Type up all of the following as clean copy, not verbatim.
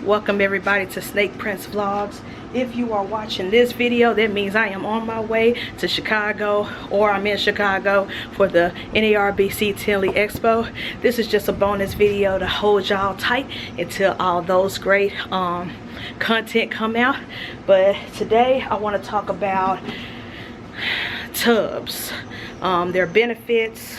Welcome everybody to Snake Prince Vlogs. If you are watching this video, that means I am on my way to Chicago, or I'm in Chicago for the NARBC Tinley Expo. This is just a bonus video to hold y'all tight until all those great content come out. But today I want to talk about tubs, their benefits,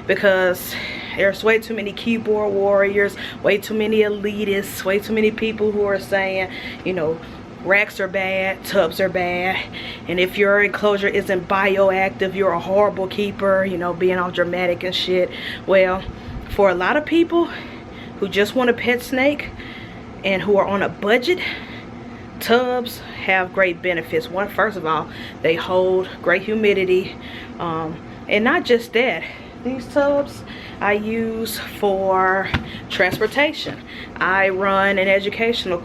because there's way too many keyboard warriors, way too many elitists, way too many people who are saying, you know, racks are bad, tubs are bad, and if your enclosure isn't bioactive, you're a horrible keeper, you know, being all dramatic and shit. Well, for a lot of people who just want a pet snake and who are on a budget, tubs have great benefits. One, first of all, they hold great humidity, and not just that, these tubs I use for transportation. I run an educational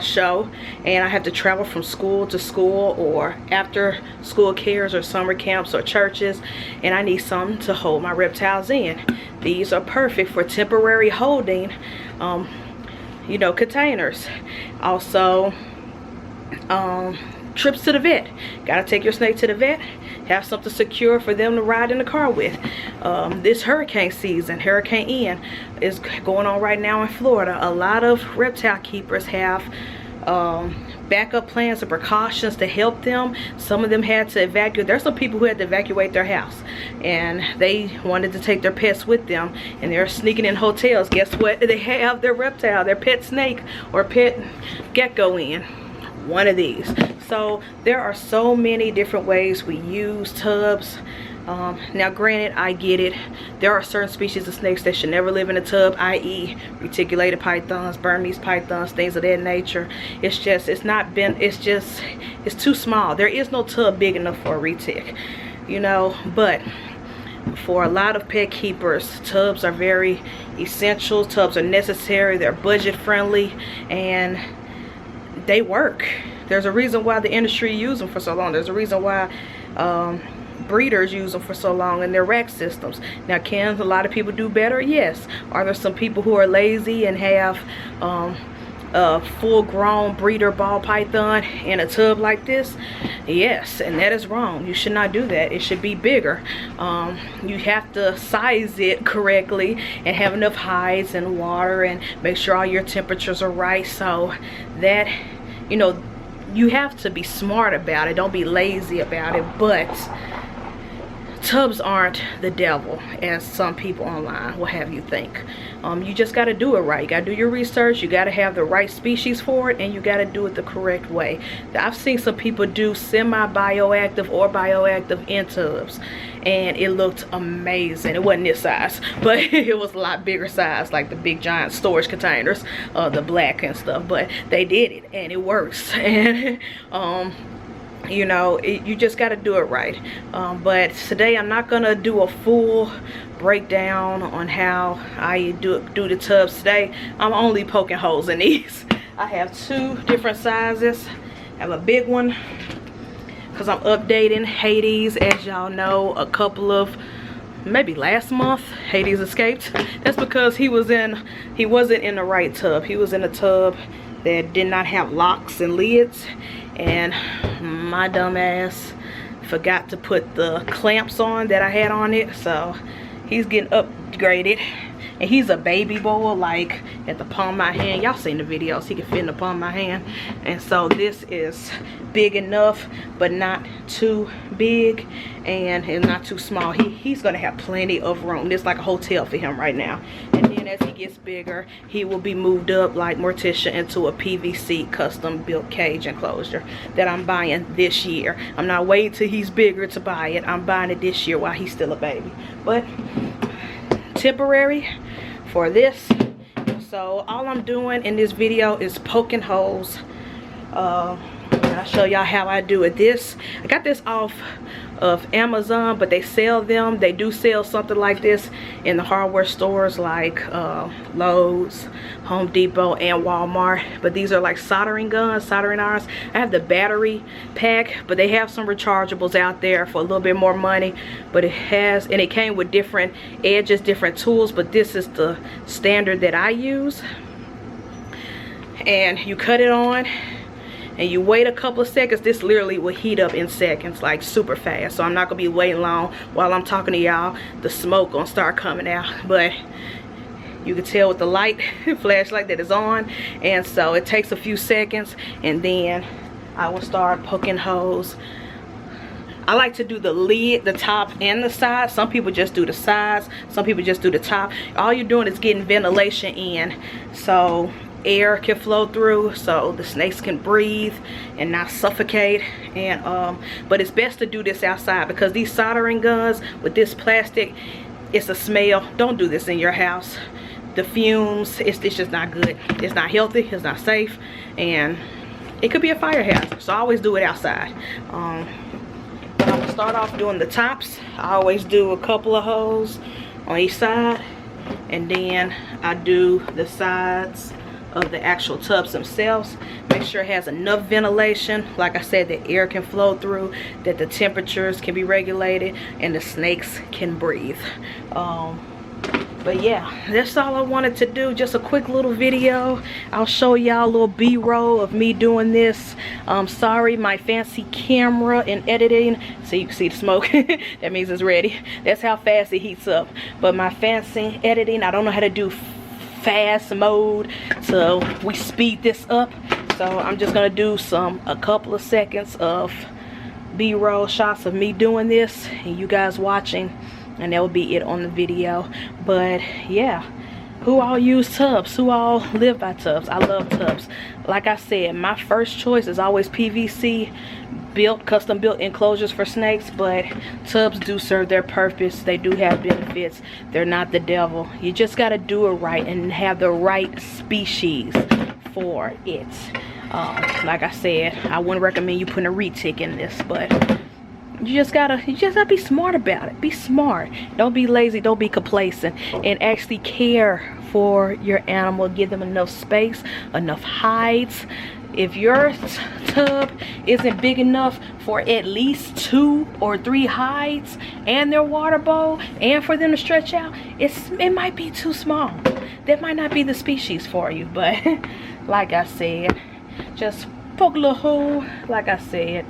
show, and I have to travel from school to school, or after school cares, or summer camps, or churches, and I need something to hold my reptiles in. These are perfect for temporary holding, you know, containers. Also, trips to the vet. Gotta take your snake to the vet, have something secure for them to ride in the car with. This hurricane season, Hurricane Ian, is going on right now in Florida. A lot of reptile keepers have backup plans and precautions to help them. Some of them had to evacuate. There's some people who had to evacuate their house, and they wanted to take their pets with them, and they're sneaking in hotels. Guess what? They have their reptile, their pet snake or pet gecko in one of these. So there are so many different ways we use tubs. Now granted, I get it, there are certain species of snakes that should never live in a tub, i.e. reticulated pythons, Burmese pythons, things of that nature. It's just, it's too small. There is no tub big enough for a retic, you know. But for a lot of pet keepers, tubs are very essential. Tubs are necessary, they're budget friendly, and they work. There's a reason why the industry used them for so long. There's a reason why breeders use them for so long in their rack systems. Now, can a lot of people do better? Yes. Are there some people who are lazy and have a full-grown breeder ball python in a tub like this? Yes, and that is wrong. You should not do that. It should be bigger. You have to size it correctly and have enough hides and water, and make sure all your temperatures are right, so that, you know, you have to be smart about it. Don't be lazy about it. But tubs aren't the devil, as some people online will have you think. You just got to do it right. You got to do your research. You got to have the right species for it, and you got to do it the correct way. I've seen some people do semi-bioactive or bioactive in tubs, and it looked amazing. It wasn't this size, but it was a lot bigger size, like the big giant storage containers, the black and stuff. But they did it, and it works. And you know, you just got to do it right. But today I'm not gonna do a full breakdown on how I do the tubs. Today I'm only poking holes in these. I have two different sizes. I have a big one because I'm updating Hades. As y'all know, a couple of, maybe last month, Hades escaped. That's because he wasn't in the right tub. He was in a tub that did not have locks and lids, and my dumb ass forgot to put the clamps on that I had on it. So he's getting upgraded, and he's a baby boy, like at the palm of my hand. Y'all seen the videos, he can fit in the palm of my hand. And so this is big enough, but not too big, and it's not too small. He's gonna have plenty of room. This is like a hotel for him right now. And then as he gets bigger, he will be moved up like Morticia into a PVC custom built cage enclosure that I'm buying this year. I'm not waiting till he's bigger to buy it. I'm buying it this year while he's still a baby. But temporary for this. So all I'm doing in this video is poking holes. I'll show y'all how I do it. I got this off of Amazon, but they sell them. They do sell something like this in the hardware stores like Lowe's, Home Depot, and Walmart. But these are like soldering guns, soldering irons. I have the battery pack, but they have some rechargeables out there for a little bit more money. But it came with different edges, different tools, but this is the standard that I use. and you cut it on and you wait a couple of seconds. This literally will heat up in seconds, like super fast. So I'm not gonna be waiting long while I'm talking to y'all. The smoke gonna start coming out, but you can tell with the light flashlight that is on. And so it takes a few seconds, and then I will start poking holes. I like to do the lid, the top, and the side. Some people just do the sides, some people just do the top. All you're doing is getting ventilation in, so air can flow through, so the snakes can breathe and not suffocate. And but it's best to do this outside, because these soldering guns with this plastic, it's a smell. Don't do this in your house. The fumes, it's just not good. It's not healthy, it's not safe, and it could be a fire hazard. So I always do it outside. But I'm gonna start off doing the tops. I always do a couple of holes on each side, and then I do the sides of the actual tubs themselves. Make sure it has enough ventilation, like I said, that air can flow through, that the temperatures can be regulated, and the snakes can breathe. But yeah, that's all I wanted to do. Just a quick little video. I'll show y'all a little b-roll of me doing this. Sorry, my fancy camera and editing, so you can see the smoke. That means it's ready. That's how fast it heats up. But my fancy editing, I don't know how to do fast mode, so we speed this up. So I'm just gonna do a couple of seconds of b-roll shots of me doing this and you guys watching, and that will be it on the video. But yeah, who all use tubs? Who all live by tubs? I love tubs. Like I said, my first choice is always PVC built, custom built enclosures for snakes, but tubs do serve their purpose. They do have benefits. They're not the devil. You just got to do it right and have the right species for it. Like I said, I wouldn't recommend you putting a retic in this, but you just gotta be smart about it. Be smart. Don't be lazy. Don't be complacent, and actually care for your animal. Give them enough space, enough hides. If your tub isn't big enough for at least 2 or 3 hides and their water bowl, and for them to stretch out, it might be too small. That might not be the species for you. But like I said, just poke a little hole. Like I said,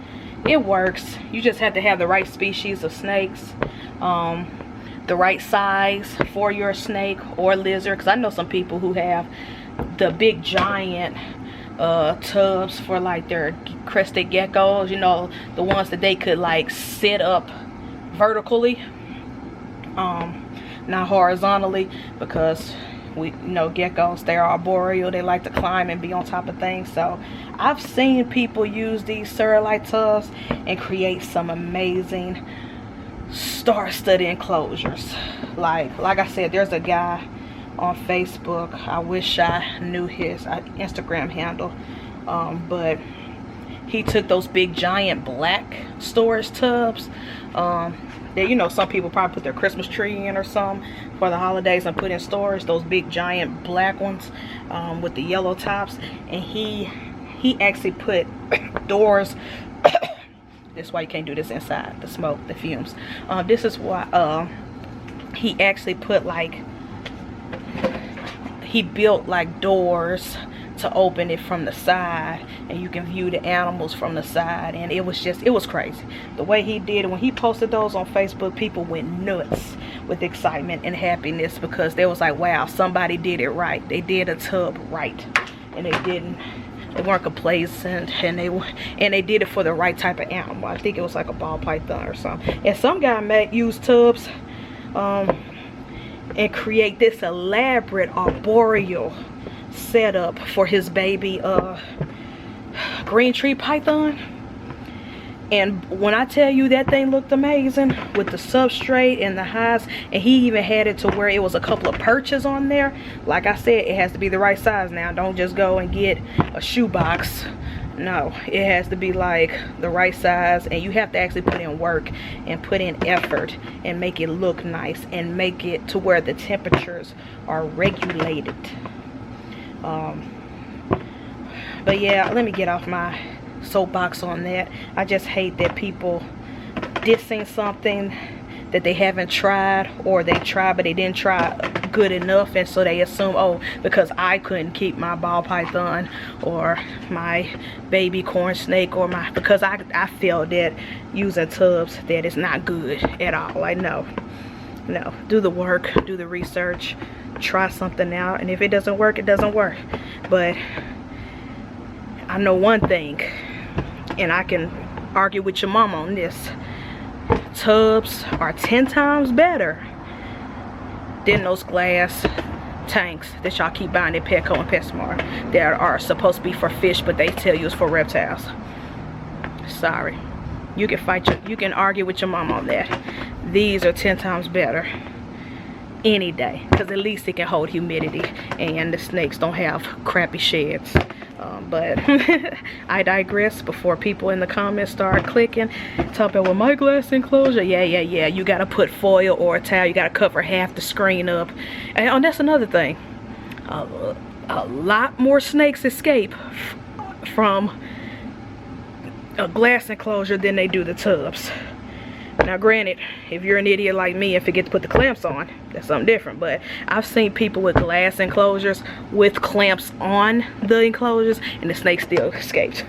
it works. You just have to have the right species of snakes, the right size for your snake or lizard, because I know some people who have the big giant tubs for like their crested geckos, you know, the ones that they could like sit up vertically, not horizontally, because we know geckos, they're arboreal. They like to climb and be on top of things. So I've seen people use these Cerealite tubs and create some amazing star-studded enclosures. Like I said, there's a guy on Facebook, I wish I knew his Instagram handle, but he took those big giant black storage tubs that, you know, some people probably put their Christmas tree in or something for the holidays and put in storage, those big giant black ones with the yellow tops. And he actually put doors. This is why you can't do this inside, the smoke, the fumes. This is why he actually put like, he built like doors to open it from the side, and you can view the animals from the side. And it was crazy the way he did it. When he posted those on Facebook, people went nuts with excitement and happiness, because they was like, wow, somebody did it right. They did a tub right, and they weren't complacent, and they did it for the right type of animal. I think it was like a ball python or something. And some guy use tubs and create this elaborate arboreal setup for his baby green tree python. And when I tell you, that thing looked amazing with the substrate and the hides, and he even had it to where it was a couple of perches on there. Like I said, it has to be the right size now. Don't just go and get a shoebox. No, it has to be like the right size, and you have to actually put in work and put in effort and make it look nice and make it to where the temperatures are regulated. But yeah, let me get off my soapbox on that. I just hate that people dissing something that they haven't tried, or they tried but they didn't try good enough, and so they assume, oh, because I couldn't keep my ball python or my baby corn snake, or because I feel that using tubs, that is not good at all. Like, no, do the work, do the research, try something out, and if it doesn't work, it doesn't work. But I know one thing, and I can argue with your mom on this: tubs are 10 times better than those glass tanks that y'all keep buying at Petco and PetSmart that are supposed to be for fish, but they tell you it's for reptiles. Sorry, you can argue with your mom on that. These are 10 times better any day, because at least it can hold humidity and the snakes don't have crappy sheds. But I digress before people in the comments start clicking, talking about, well, my glass enclosure, yeah, you gotta put foil or a towel, you gotta cover half the screen up. And that's another thing, a lot more snakes escape from a glass enclosure than they do the tubs. Now granted, if you're an idiot like me and forget to put the clamps on, that's something different. But I've seen people with glass enclosures with clamps on the enclosures and the snake still escaped.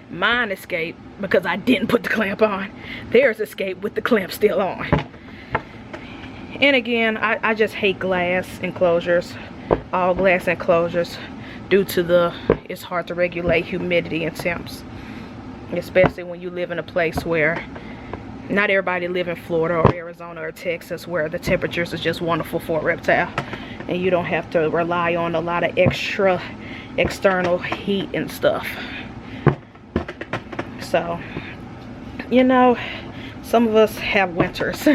Mine escaped because I didn't put the clamp on. Theirs escaped with the clamp still on. And again, I just hate glass enclosures, all glass enclosures, due to it's hard to regulate humidity and temps. Especially when you live in a place where not everybody live in Florida or Arizona or Texas, where the temperatures are just wonderful for a reptile, and you don't have to rely on a lot of extra external heat and stuff. So, you know, some of us have winters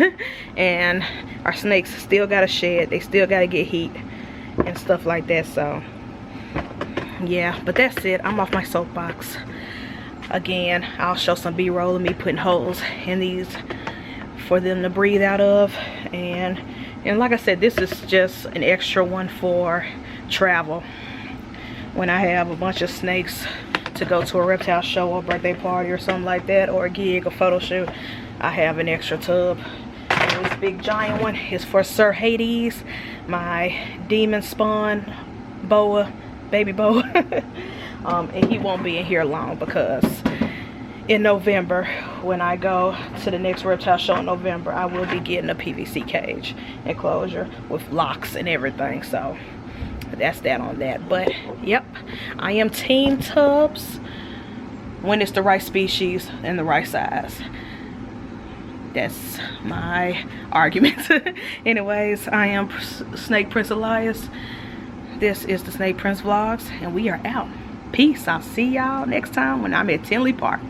and our snakes still gotta shed, they still gotta get heat and stuff like that. So yeah, but that's it. I'm off my soapbox. Again, I'll show some B-roll of me putting holes in these for them to breathe out of. And like I said, this is just an extra one for travel. When I have a bunch of snakes to go to a reptile show or birthday party or something like that, or a gig or photo shoot, I have an extra tub. And this big giant one is for Sir Hades, my demon spawn boa, baby boa. And he won't be in here long, because in November, when I go to the next reptile show in November, I will be getting a PVC cage enclosure with locks and everything. So that's that on that. But yep, I am team tubs when it's the right species and the right size. That's my argument. Anyways, I am Snake Prince Elias. This is the Snake Prince Vlogs, and we are out. Peace. I'll see y'all next time when I'm at Tinley Park.